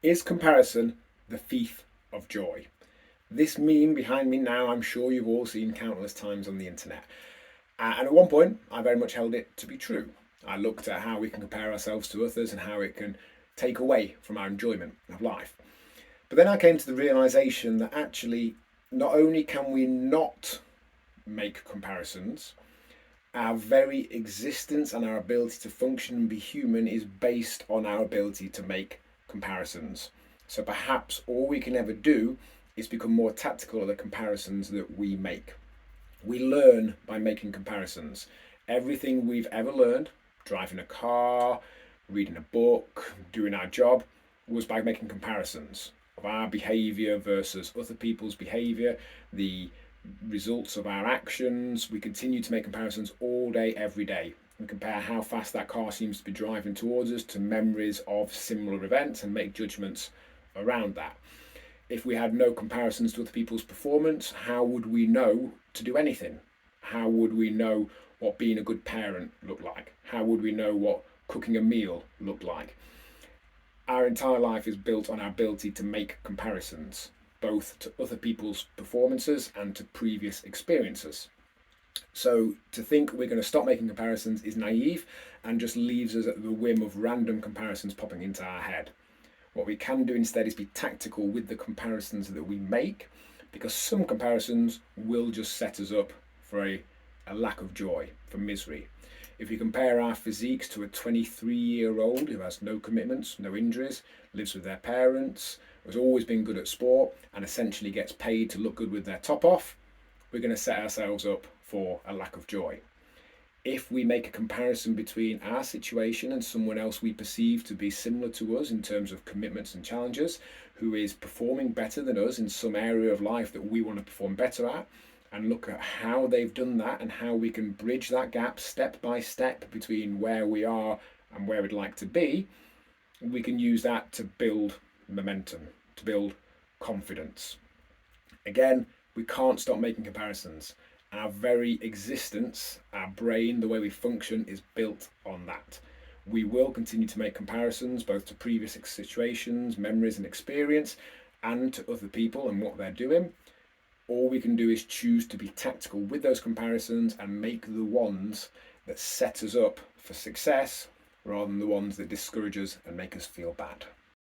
Is comparison the thief of joy? This meme behind me now, I'm sure you've all seen countless times on the internet. And at one point, I very much held it to be true. I looked at how we can compare ourselves to others and how it can take away from our enjoyment of life. But then I came to the realization that actually, not only can we not make comparisons, our very existence and our ability to function and be human is based on our ability to make comparisons. So perhaps all we can ever do is become more tactical of the comparisons that we make. We learn by making comparisons. Everything we've ever learned, driving a car, reading a book, doing our job, was by making comparisons of our behavior versus other people's behavior, the results of our actions. We continue to make comparisons all day, every day. We compare how fast that car seems to be driving towards us to memories of similar events and make judgments around that. If we had no comparisons to other people's performance, how would we know to do anything? How would we know what being a good parent looked like? How would we know what cooking a meal looked like? Our entire life is built on our ability to make comparisons, both to other people's performances and to previous experiences. So to think we're going to stop making comparisons is naive and just leaves us at the whim of random comparisons popping into our head. What we can do instead is be tactical with the comparisons that we make, because some comparisons will just set us up for a lack of joy, for misery. If we compare our physiques to a 23-year-old who has no commitments, no injuries, lives with their parents, has always been good at sport, and essentially gets paid to look good with their top off, we're going to set ourselves up for a lack of joy. If we make a comparison between our situation and someone else we perceive to be similar to us in terms of commitments and challenges, who is performing better than us in some area of life that we want to perform better at, and look at how they've done that and how we can bridge that gap step by step between where we are and where we'd like to be, we can use that to build momentum, to build confidence. Again, we can't stop making comparisons. Our very existence, our brain, the way we function is built on that. We will continue to make comparisons both to previous situations, memories, and experience, and to other people and what they're doing. All we can do is choose to be tactical with those comparisons and make the ones that set us up for success rather than the ones that discourage us and make us feel bad.